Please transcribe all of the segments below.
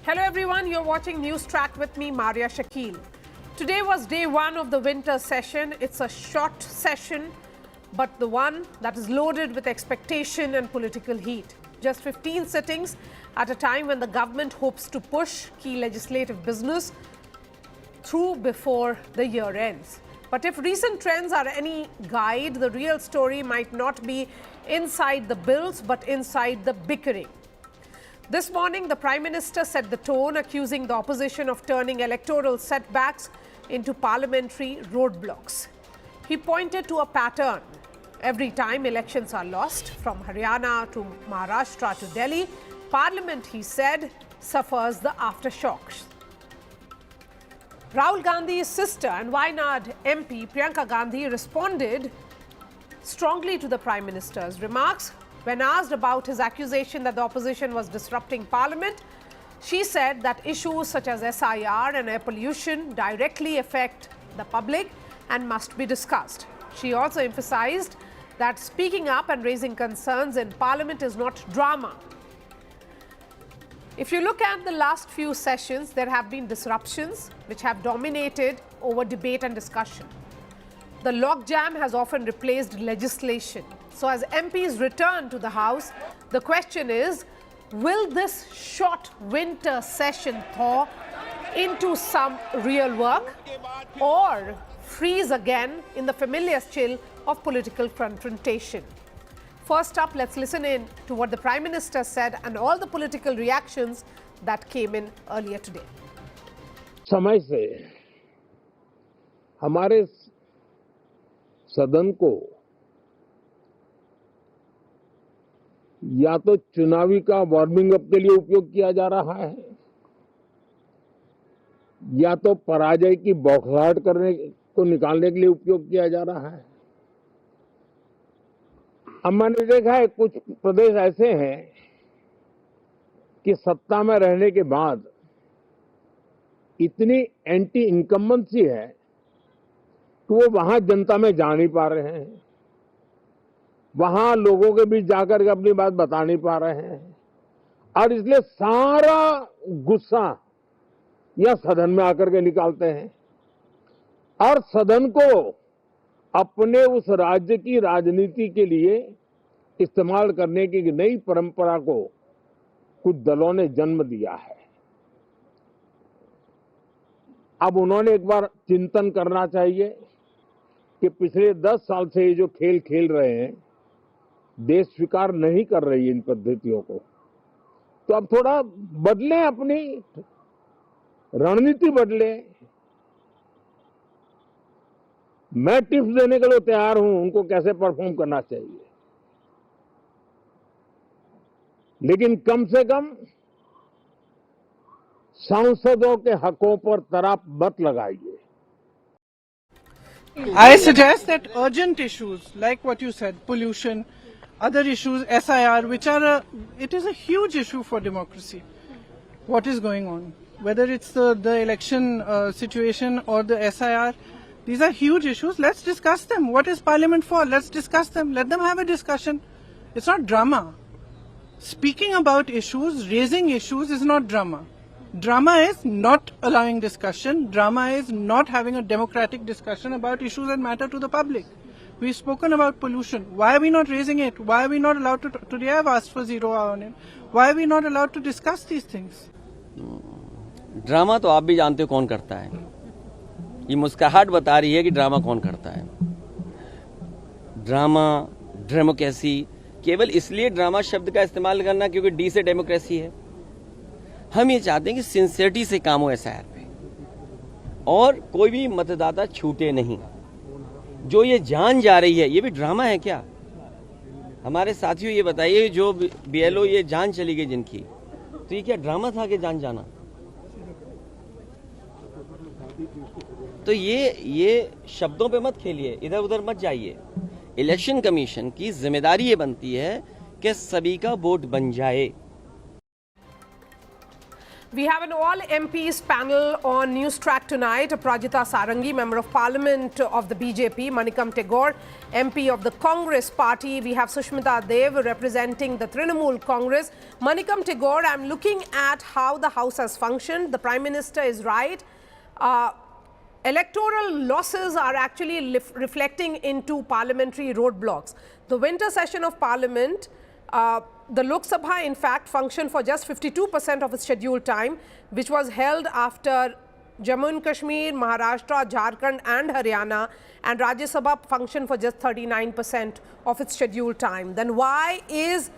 Hello everyone, you're watching NewsTrack with me, Marya, Shakeel. Today was day one of the winter session. It's a short session, but the one that is loaded with expectation and political heat. Just 15 sittings at a time when the government hopes to push key legislative business through before the year ends. But if recent trends are any guide, the real story might not be inside the bills, but inside the bickering. This morning, the Prime Minister set the tone, accusing the opposition of turning electoral setbacks into parliamentary roadblocks. He pointed to a pattern. Every time elections are lost, from Haryana to Maharashtra to Delhi, Parliament, he said, suffers the aftershocks. Rahul Gandhi's sister and Wayanad MP Priyanka Gandhi responded strongly to the Prime Minister's remarks. When asked about his accusation that the opposition was disrupting Parliament, she said that issues such as S.I.R. and air pollution directly affect the public and must be discussed. She also emphasized that speaking up and raising concerns in Parliament is not drama. If you look at the last few sessions, there have been disruptions which have dominated over debate and discussion. The logjam has often replaced legislation. So as MPs return to the House, the question is, will this short winter session thaw into some real work or freeze again in the familiar chill of political confrontation? First up, let's listen in to what the Prime Minister said and all the political reactions that came in earlier today. समय से हमारे सदन को या तो चुनावी का warming up के लिए उपयोग किया जा रहा है या तो पराजय की बौखलाहट करने को निकालने के लिए उपयोग किया जा रहा है। अब मैंने देखा है कुछ प्रदेश ऐसे हैं कि सत्ता में रहने के बाद इतनी एंटी इनकम्बेंसी है कि वो वहां जनता में जा नहीं पा रहे हैं, वहां लोगों के बीच जाकर के अपनी बात बता नहीं पा रहे हैं और इसलिए सारा गुस्सा या सदन में आकर के निकालते हैं और सदन को अपने उस राज्य की राजनीति के लिए इस्तेमाल करने की नई परंपरा को कुछ दलों ने जन्म दिया है। अब उन्होंने एक बार चिंतन करना चाहिए कि पिछले 10 साल से ये जो खेल खेल रहे हैं, देश स्वीकार नहीं कर रही इन पद्धतियों को, तो अब थोड़ा बदलें, अपनी रणनीति बदलें। मैं टिप्स देने के लिए तैयार हूं उनको कैसे परफॉर्म करना चाहिए, लेकिन कम से कम सांसदों के हकों पर तराप मत लगाइए। I suggest that urgent issues like what you said, pollution, other issues, S.I.R, which are it is a huge issue for democracy. What is going on? Whether it's the election situation or the S.I.R, these are huge issues. Let's discuss them. What is Parliament for? Let's discuss them. Let them have a discussion. It's not drama. Speaking about issues, raising issues is not drama. Drama is not allowing discussion. Drama is not having a democratic discussion about issues that matter to the public. We've spoken about pollution. Why are we not raising it? Why are we not allowed to? Today I've asked for 0 hour on it. Why are we not allowed to discuss these things? Drama तो आप भी जानते हो कौन करता है। ये मुस्कुराहट बता रही है कि ड्रामा कौन करता है। ड्रामा, डेमोक्रेसी, केवल इसलिए ड्रामा शब्द का इस्तेमाल करना क्योंकि डी से डेमोक्रेसी है। हम ये चाहते हैं कि सिंसियरिटी से काम हो एसआईआर पे और कोई भी मतदाता छूटे नहीं। जो ये जान जा रही है, ये भी ड्रामा है क्या? हमारे साथियों ये बताइए, जो बीएलओ ये जान चली गई जिनकी, तो ये क्या ड्रामा था कि जान जाना? तो ये शब्दों पे मत खेलिए, इधर उधर मत जाइए। इलेक्शन कमीशन की जिम्मेदारी ये बनती है कि सभी का वोट बन जाए। We have an all MPs panel on NewsTrack tonight. Aparajita Sarangi, Member of Parliament of the BJP, Manikam Tagore, MP of the Congress Party. We have Sushmita Dev representing the Trinamool Congress. Manikam Tagore, I'm looking at how the House has functioned. The Prime Minister is right. Electoral losses are actually reflecting into parliamentary roadblocks. The winter session of Parliament, the Lok Sabha, in fact, functioned for just 52% of its scheduled time, which was held after Jammu and Kashmir, Maharashtra, Jharkhand and Haryana, and Rajya Sabha functioned for just 39% of its scheduled time. Then why is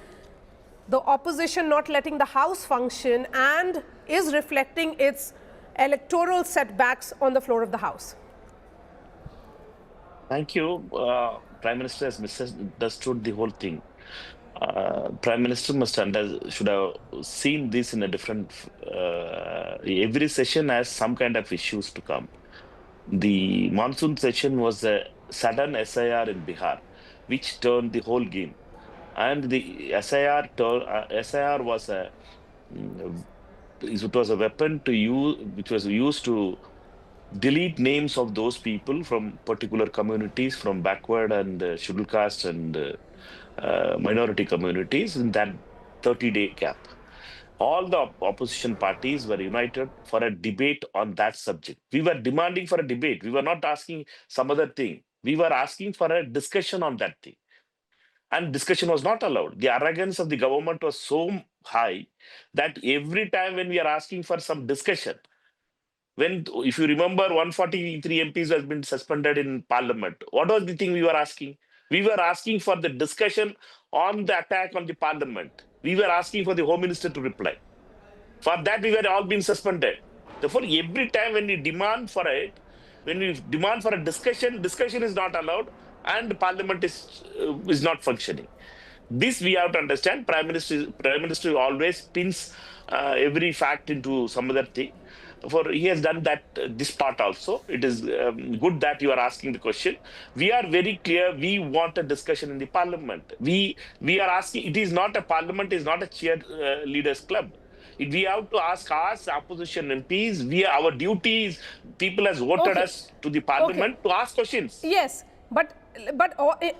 the opposition not letting the House function and is reflecting its electoral setbacks on the floor of the House? Thank you. Prime Minister has misunderstood the whole thing. Prime Minister should have seen this in a different. Every session has some kind of issues to come. The monsoon session was a sudden S.I.R. in Bihar, which turned the whole game. And the S.I.R. was it was a weapon to use, which was used to delete names of those people from particular communities, from backward and scheduled caste and minority communities in that 30-day gap. All the opposition parties were united for a debate on that subject. We were demanding for a debate. We were not asking some other thing. We were asking for a discussion on that thing. And discussion was not allowed. The arrogance of the government was so high that every time when we are asking for some discussion, if you remember, 143 MPs has been suspended in Parliament. What was the thing we were asking? We were asking for the discussion on the attack on the Parliament. We were asking for the Home Minister to reply. For that, we were all being suspended. Therefore, every time when we demand for it, when we demand for a discussion, discussion is not allowed and Parliament is not functioning. This we have to understand. Prime Minister always pins every fact into some other thing. For he has done that this part also. It is good that you are asking the question. We are very clear. We want a discussion in the Parliament. We are asking. It is not a Parliament. It is not a cheerleaders club. We have to ask us opposition MPs. Our duty is people has voted us to the Parliament to ask questions. Yes, but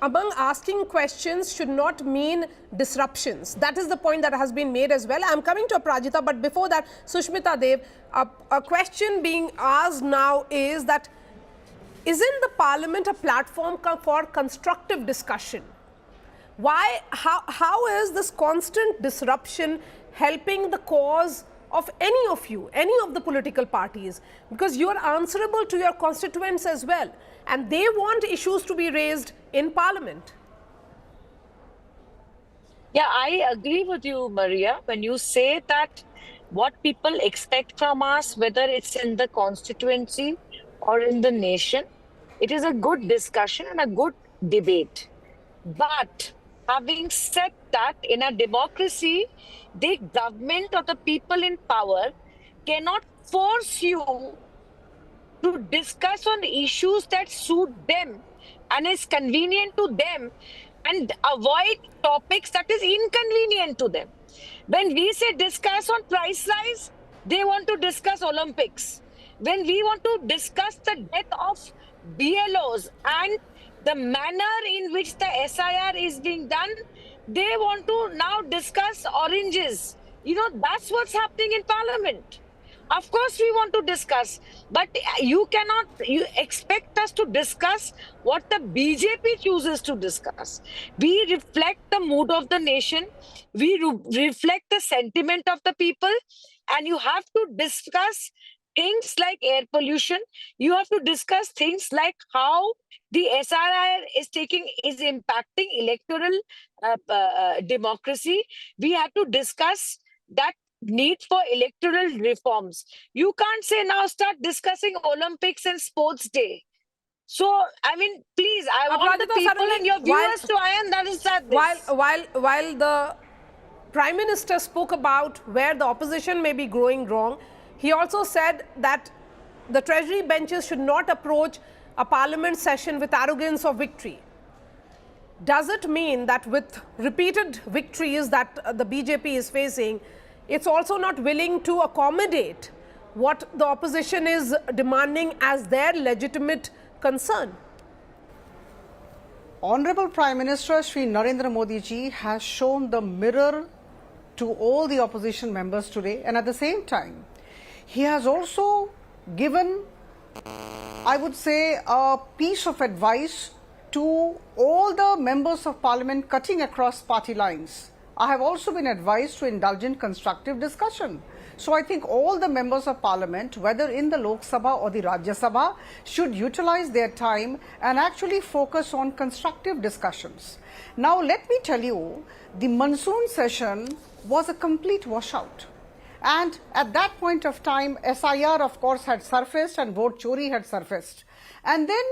among asking questions should not mean disruptions. That is the point that has been made as well. I'm coming to Aparajita, but before that, Sushmita Dev, a question being asked now is that isn't the Parliament a platform for constructive discussion? How is this constant disruption helping the cause of any of you, any of the political parties? Because you are answerable to your constituents as well, and they want issues to be raised in Parliament. Yeah, I agree with you, Marya, when you say that what people expect from us, whether it's in the constituency or in the nation, it is a good discussion and a good debate. But having said that, in a democracy, the government or the people in power cannot force you to discuss on issues that suit them and is convenient to them and avoid topics that is inconvenient to them. When we say discuss on price rise, they want to discuss Olympics. When we want to discuss the death of BLOs and the manner in which the S.I.R is being done, they want to now discuss oranges. You know, that's what's happening in Parliament. Of course, we want to discuss, but you expect us to discuss what the BJP chooses to discuss. We reflect the mood of the nation. We reflect the sentiment of the people, and you have to discuss things like air pollution. You have to discuss things like how the S.I.R is impacting electoral democracy. We have to discuss that need for electoral reforms. You can't say now start discussing Olympics and Sports Day. So, I mean, please, I want the people and your viewers to understand this. While the Prime Minister spoke about where the opposition may be going wrong, he also said that the Treasury benches should not approach a Parliament session with arrogance of victory. Does it mean that with repeated victories that the BJP is facing, it's also not willing to accommodate what the opposition is demanding as their legitimate concern. Honorable Prime Minister Shri Narendra Modi ji has shown the mirror to all the opposition members today, and at the same time, he has also given, I would say, a piece of advice to all the members of parliament cutting across party lines. I have also been advised to indulge in constructive discussion. So I think all the members of parliament, whether in the Lok Sabha or the Rajya Sabha, should utilize their time and actually focus on constructive discussions. Now let me tell you, the monsoon session was a complete washout. And at that point of time, S.I.R. of course had surfaced and vote chori had surfaced. And then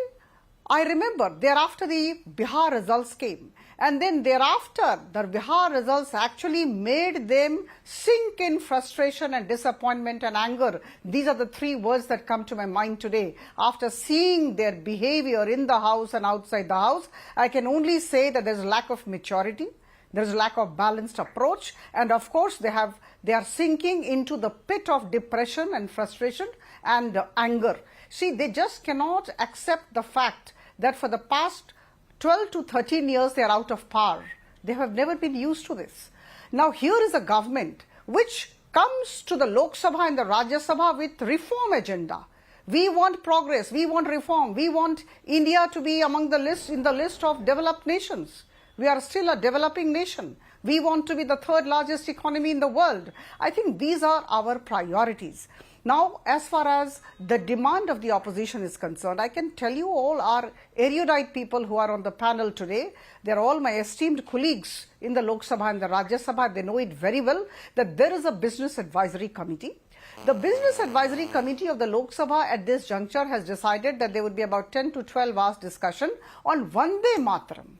I remember thereafter the Bihar results came. And then thereafter, the Bihar results actually made them sink in frustration and disappointment and anger. These are the three words that come to my mind today. After seeing their behavior in the house and outside the house, I can only say that there's a lack of maturity, there's a lack of balanced approach, and of course they are sinking into the pit of depression and frustration and anger. See, they just cannot accept the fact that for the past 12 to 13 years they are out of power. They have never been used to this. Now here is a government which comes to the Lok Sabha and the Rajya Sabha with reform agenda. We want progress, we want reform, we want India to be among the list, in the list of developed nations. We are still a developing nation. We want to be the third largest economy in the world. I think these are our priorities. Now, as far as the demand of the opposition is concerned, I can tell you all our erudite people who are on the panel today, they are all my esteemed colleagues in the Lok Sabha and the Rajya Sabha. They know it very well that there is a business advisory committee. The business advisory committee of the Lok Sabha at this juncture has decided that there would be about 10 to 12 hours discussion on Vande Mataram.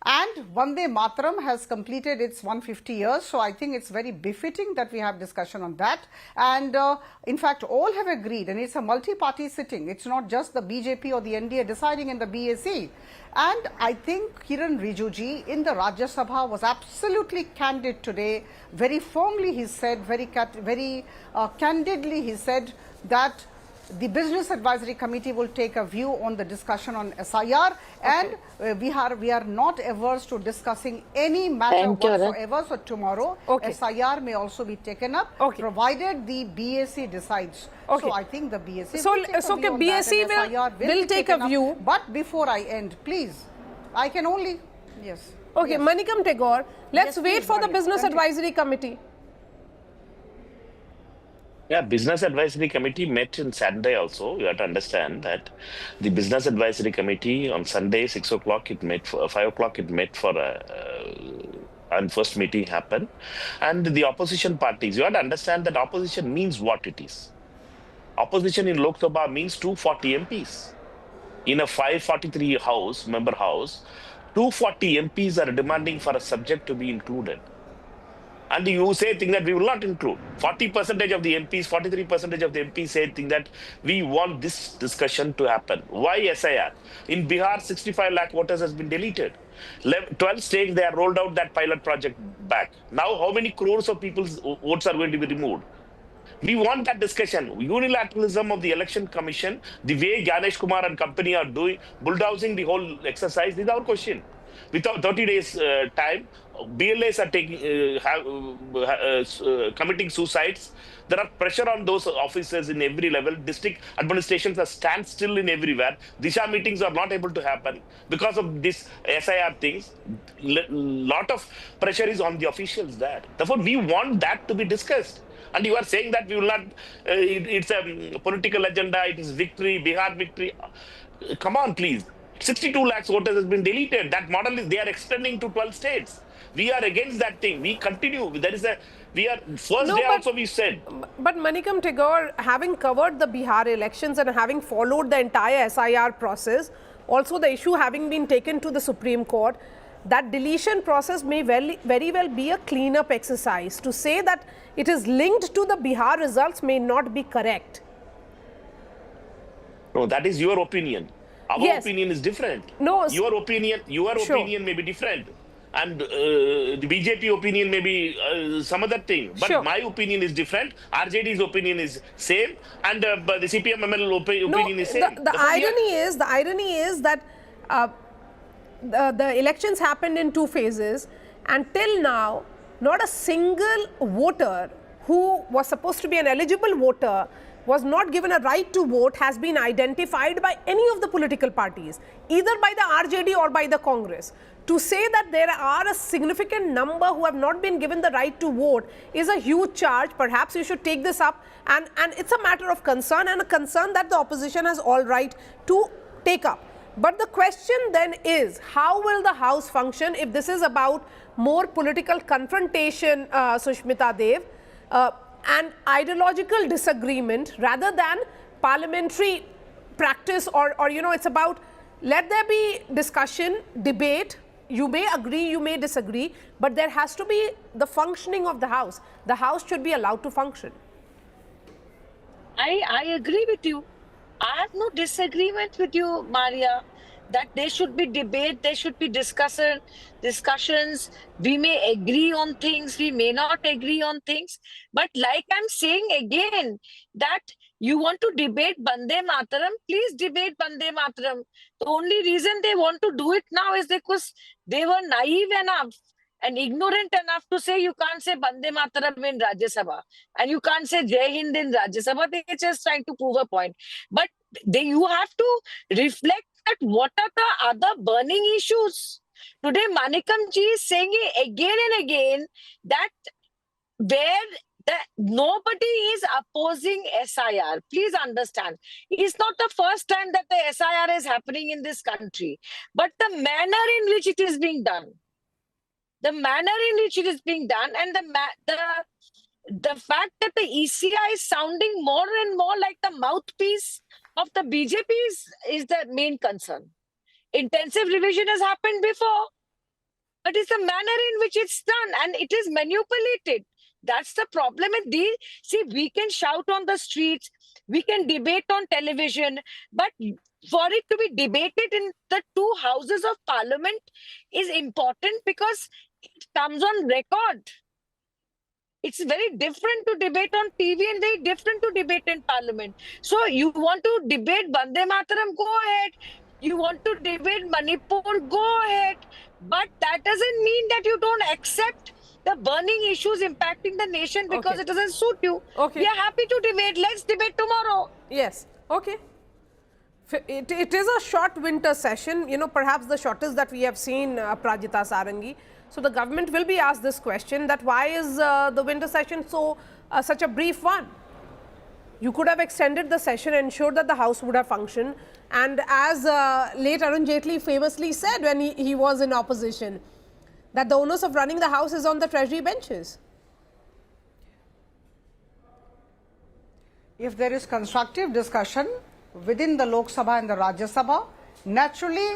And Vande Mataram has completed its 150 years, so I think it's very befitting that we have discussion on that. And in fact, all have agreed, and it's a multi-party sitting. It's not just the BJP or the NDA deciding in the BAC. And I think Kiran Rijuji in the Rajya Sabha was absolutely candid today. Very firmly he said, very candidly he said that the Business Advisory Committee will take a view on the discussion on S.I.R. and we are not averse to discussing any matter whatsoever. So tomorrow S.I.R. may also be taken up, provided the BAC decides. So I think the BAC will take a view. But before I end, please, I can only, yes. Okay, yes. Manikam Tagore, let's wait for the Business Advisory Committee. Yeah, Business Advisory Committee met on Sunday also. You have to understand that the Business Advisory Committee on Sunday, 6 o'clock, it met for 5 o'clock, it met for and first meeting happened. And the opposition parties, you have to understand that opposition means what it is. Opposition in Lok Sabha means 240 MPs. In a 543 member house, 240 MPs are demanding for a subject to be included. And you say thing that we will not include. 40% of the MPs, 43% of the MPs say thing that we want this discussion to happen. Why S.I.R.? In Bihar, 65 lakh voters has been deleted. 12 states, they have rolled out that pilot project back. Now, how many crores of people's votes are going to be removed? We want that discussion. Unilateralism of the election commission, the way Ganesh Kumar and company are doing, bulldozing the whole exercise, is our question. Without 30 days time, BLAs are committing suicides. There are pressure on those officers in every level. District administrations are standstill in everywhere. Disha meetings are not able to happen because of this S.I.R. things. Lot of pressure is on the officials there. Therefore, we want that to be discussed. And you are saying that we will not, it's a political agenda, it is victory, Bihar victory. Come on, please. 62 lakhs voters has been deleted. That model is, they are extending to 12 states. We are against that thing. We continue. There is a, we are, also we said. But Manikam Tagore, having covered the Bihar elections and having followed the entire S.I.R. process, also the issue having been taken to the Supreme Court, that deletion process may very well be a cleanup exercise. To say that it is linked to the Bihar results may not be correct. No, that is your opinion. Our opinion is different. No, your opinion may be different. and the BJP opinion may be some other thing. But Sure. my opinion is different. RJD's opinion is same, and but the CPM ML opinion is same. The irony is that the elections happened in 2 phases, and till now, not a single voter who was supposed to be an eligible voter was not given a right to vote has been identified by any of the political parties, either by the RJD or by the Congress. To say that there are a significant number who have not been given the right to vote is a huge charge. Perhaps you should take this up, and it's a matter of concern, and a concern that the opposition has all right to take up. But the question then is, how will the House function if this is about more political confrontation, Sushmita Dev, and ideological disagreement rather than parliamentary practice, or it's about let there be discussion, debate. You may agree, you may disagree, but there has to be the functioning of the House. The House should be allowed to function. I agree with you. I have no disagreement with you, Marya, that there should be debate, there should be discussions. We may agree on things, we may not agree on things. But like I'm saying again, that you want to debate Vande Mataram, please debate Vande Mataram. The only reason they want to do it now is because they were naive enough and ignorant enough to say you can't say Vande Mataram in Rajya Sabha and you can't say Jai Hind in Rajya Sabha. They're just trying to prove a point. But you have to reflect at what are the other burning issues. Today, Manikam ji is saying again and again that nobody is opposing S.I.R. Please understand, it's not the first time that the S.I.R. is happening in this country, but the manner in which it is being done. The manner in which it is being done, and the fact that the ECI is sounding more and more like the mouthpiece of the BJP is the main concern. Intensive revision has happened before, but it's the manner in which it's done, and it is manipulated. That's the problem. And see, we can shout on the streets, we can debate on television, but for it to be debated in the 2 houses of parliament is important because it comes on record. It's very different to debate on TV and very different to debate in parliament. So you want to debate Vande Mataram, go ahead. You want to debate Manipur, go ahead. But that doesn't mean that you don't accept the burning issues impacting the nation because it doesn't suit you. We are happy to debate. Let's debate tomorrow. Yes. Okay. It is a short winter session, perhaps the shortest that we have seen, Aparajita Sarangi. So the government will be asked this question, that why is the winter session such a brief one? You could have extended the session and ensured that the House would have functioned. And as late Arun Jaitley famously said when he was in opposition, that the onus of running the House is on the Treasury benches. If there is constructive discussion within the Lok Sabha and the Rajya Sabha, naturally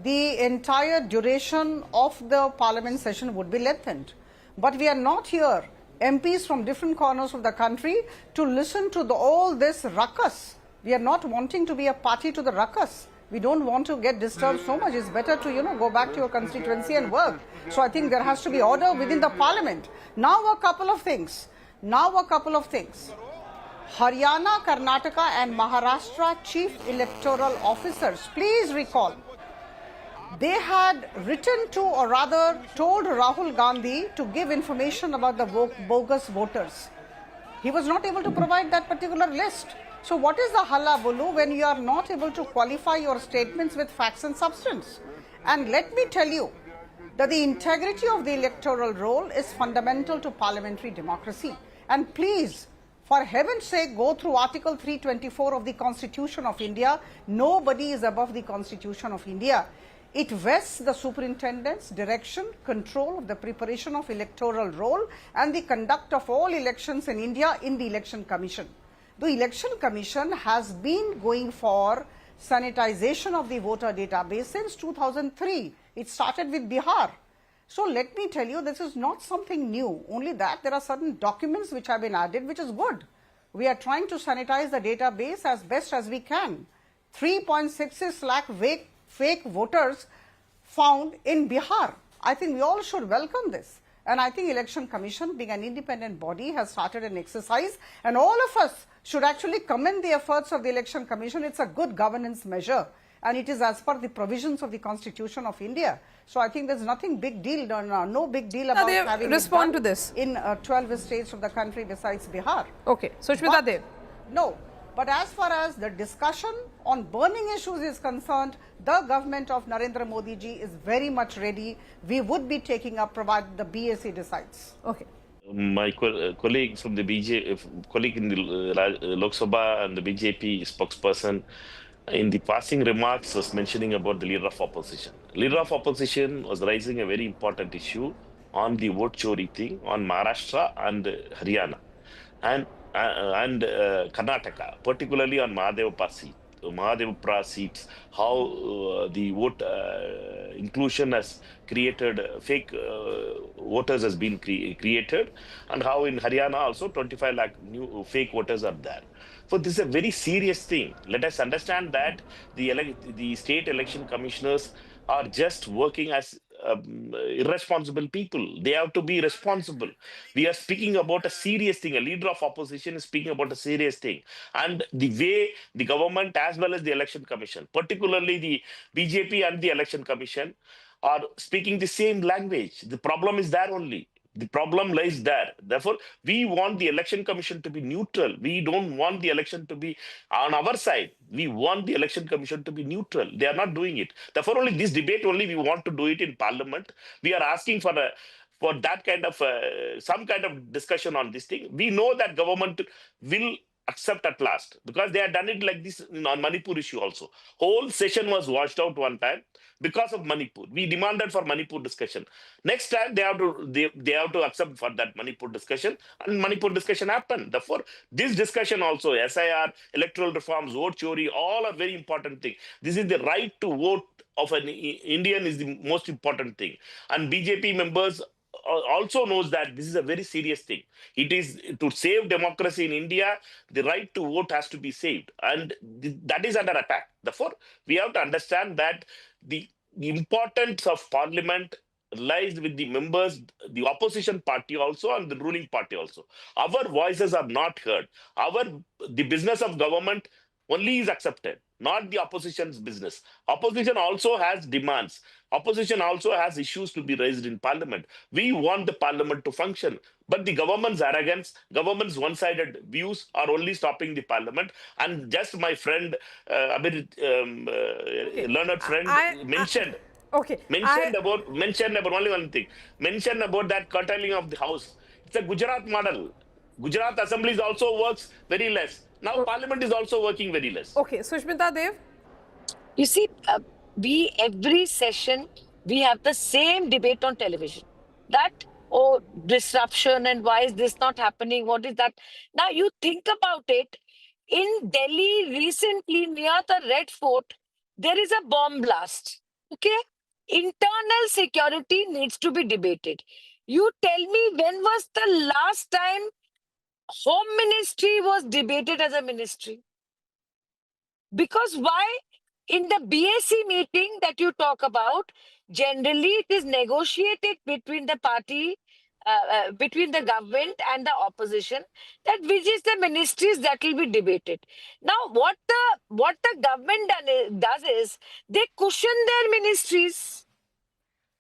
the entire duration of the parliament session would be lengthened. But we are not here, MPs from different corners of the country, to listen to all this ruckus. We are not wanting to be a party to the ruckus. We don't want to get disturbed so much. It's better to, go back to your constituency and work. So I think there has to be order within the parliament. Now a couple of things. Haryana, Karnataka and Maharashtra chief electoral officers, please recall, they had written to, or rather told Rahul Gandhi to give information about the bogus voters. He was not able to provide that particular list. So what is the hullabaloo when you are not able to qualify your statements with facts and substance? And let me tell you that the integrity of the electoral roll is fundamental to parliamentary democracy. And please, for heaven's sake, go through Article 324 of the Constitution of India. Nobody is above the Constitution of India. It vests the superintendent's direction, control of the preparation of electoral roll and the conduct of all elections in India in the Election Commission. The Election Commission has been going for sanitization of the voter database since 2003. It started with Bihar. So let me tell you, this is not something new. Only that there are certain documents which have been added, which is good. We are trying to sanitize the database as best as we can. 3.66 lakh fake voters found in Bihar. I think we all should welcome this. And I think Election Commission, being an independent body, has started an exercise, and all of us should actually commend the efforts of the Election Commission. It's a good governance measure, and it is as per the provisions of the Constitution of India. So I think there's nothing big deal, no big deal about having respond it to this in 12 states of the country besides Bihar. Okay, Sushmita Dev. No, but as far as the discussion on burning issues is concerned, the government of Narendra Modi ji is very much ready. We would be taking up provided the BAC decides. Okay. My colleague from the colleague in the Lok Sabha and the BJP spokesperson in the passing remarks was mentioning about the leader of opposition. Leader of opposition was raising a very important issue on the vote chori thing on Maharashtra and Haryana and Karnataka, particularly on Mahadevapura seats, how the vote inclusion has created fake voters has been created, and how in Haryana also 25 lakh new fake voters are there. So this is a very serious thing. Let us understand that the state election commissioners are just working as irresponsible people. They have to be responsible. We are speaking about a serious thing. A leader of opposition is speaking about a serious thing. And the way the government as well as the election commission, particularly the BJP and the election commission, are speaking the same language. The problem is there only. The problem lies there. Therefore, we want the election commission to be neutral. We don't want the election to be on our side. We want the election commission to be neutral. They are not doing it. Therefore, only this debate only we want to do it in parliament. We are asking for that kind of some kind of discussion on this thing. We know that government will accept at last, because they had done it like this on Manipur issue also. Whole session was washed out one time because of Manipur. We demanded for Manipur discussion. Next time they have to accept for that Manipur discussion, and Manipur discussion happened. Therefore, this discussion also, S.I.R, electoral reforms, vote chori, all are very important thing. This is the right to vote of an Indian is the most important thing. And BJP members also knows that this is a very serious thing. It is to save democracy in India, the right to vote has to be saved, and that is under attack. Therefore, we have to understand that the importance of parliament lies with the members, the opposition party also and the ruling party also. Our voices are not heard. The business of government only is accepted, not the opposition's business. Opposition also has demands. Opposition also has issues to be raised in parliament. We want the parliament to function, but the government's arrogance, government's one-sided views are only stopping the parliament. And just my friend, learned friend, mentioned about only one thing. Mentioned about that curtailing of the house. It's a Gujarat model. Gujarat assemblies also works very less. Now parliament is also working very less. Okay, Sushmita Dev. You see, every session, we have the same debate on television. That, oh, disruption and why is this not happening? What is that? Now you think about it. In Delhi recently near the Red Fort, there is a bomb blast. Okay? Internal security needs to be debated. You tell me, when was the last time Home Ministry was debated as a ministry? Because why? In the BAC meeting that you talk about, generally it is negotiated between the party, between the government and the opposition, that which is the ministries that will be debated. Now, what the government does is they cushion their ministries.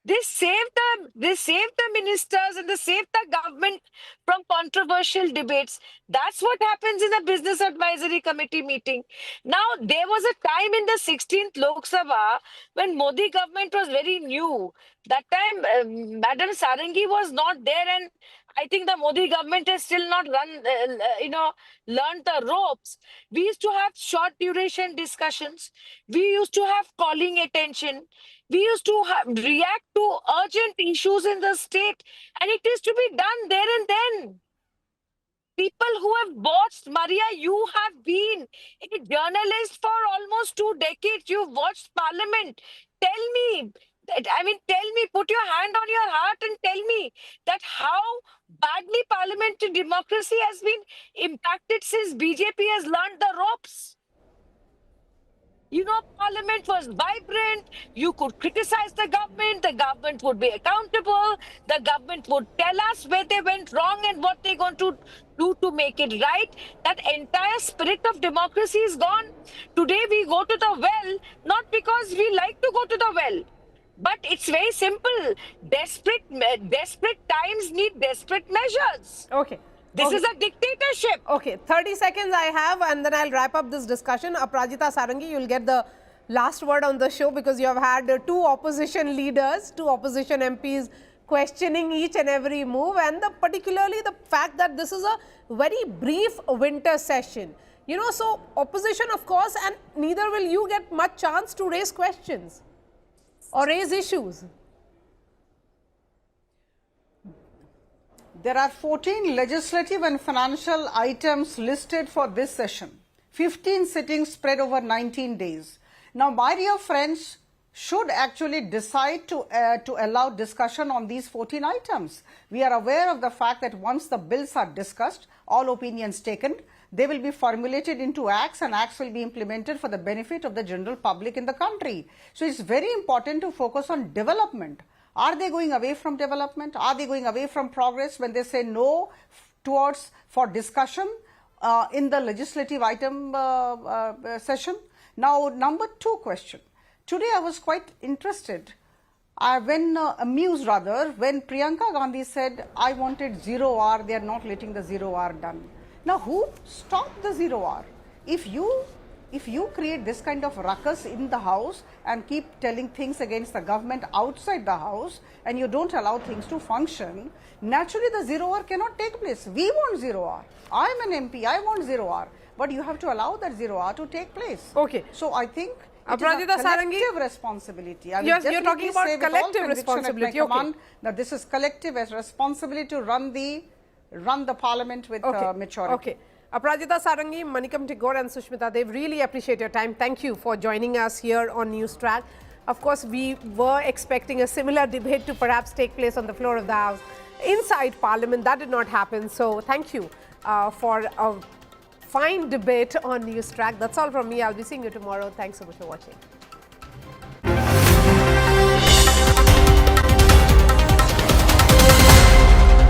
They save the ministers and they save the government from controversial debates. That's what happens in a business advisory committee meeting. Now, there was a time in the 16th Lok Sabha when Modi government was very new. That time, Madam Sarangi was not there, and I think the Modi government has still not learned the ropes. We used to have short duration discussions. We used to have calling attention. We used to react to urgent issues in the state, and it is to be done there and then. People who have watched, Marya, you have been a journalist for almost 2 decades. You've watched Parliament. Tell me, put your hand on your heart and tell me that how badly parliamentary democracy has been impacted since BJP has learned the ropes. Parliament was vibrant. You could criticize the government would be accountable, the government would tell us where they went wrong and what they're going to do to make it right. That entire spirit of democracy is gone. Today we go to the well, not because we like to go to the well, but it's very simple. Desperate times need desperate measures. Okay. This is a dictatorship. Okay, 30 seconds I have, and then I'll wrap up this discussion. Aparajita Sarangi, you'll get the last word on the show because you have had two opposition leaders, two opposition MPs questioning each and every move, and particularly the fact that this is a very brief winter session. So opposition, of course, and neither will you get much chance to raise questions or raise issues. There are 14 legislative and financial items listed for this session. 15 sittings spread over 19 days. Now, my dear friends, should actually decide to allow discussion on these 14 items. We are aware of the fact that once the bills are discussed, all opinions taken, they will be formulated into acts, and acts will be implemented for the benefit of the general public in the country. So it's very important to focus on development. Are they going away from development? Are they going away from progress when they say no for discussion in the legislative item session? Now, number 2 question. Today I was quite interested amused when Priyanka Gandhi said, I wanted 0R, they are not letting the 0R done. Now, who stopped the 0R? If you create this kind of ruckus in the house and keep telling things against the government outside the house, and you don't allow things to function, naturally the 0R cannot take place. We want 0R. I am an MP, I want 0R. But you have to allow that 0R to take place. Okay. So I think Aparajita Sarangi, collective responsibility. Yes, you're talking about collective responsibility. Okay. That this is collective responsibility to run the parliament with maturity. Okay. Aparajita Sarangi, Manikam, Tagore and Sushmita, they really appreciate your time. Thank you for joining us here on NewsTrack. Of course, we were expecting a similar debate to perhaps take place on the floor of the House inside Parliament. That did not happen. So thank you for a fine debate on NewsTrack. That's all from me. I'll be seeing you tomorrow. Thanks so much for watching.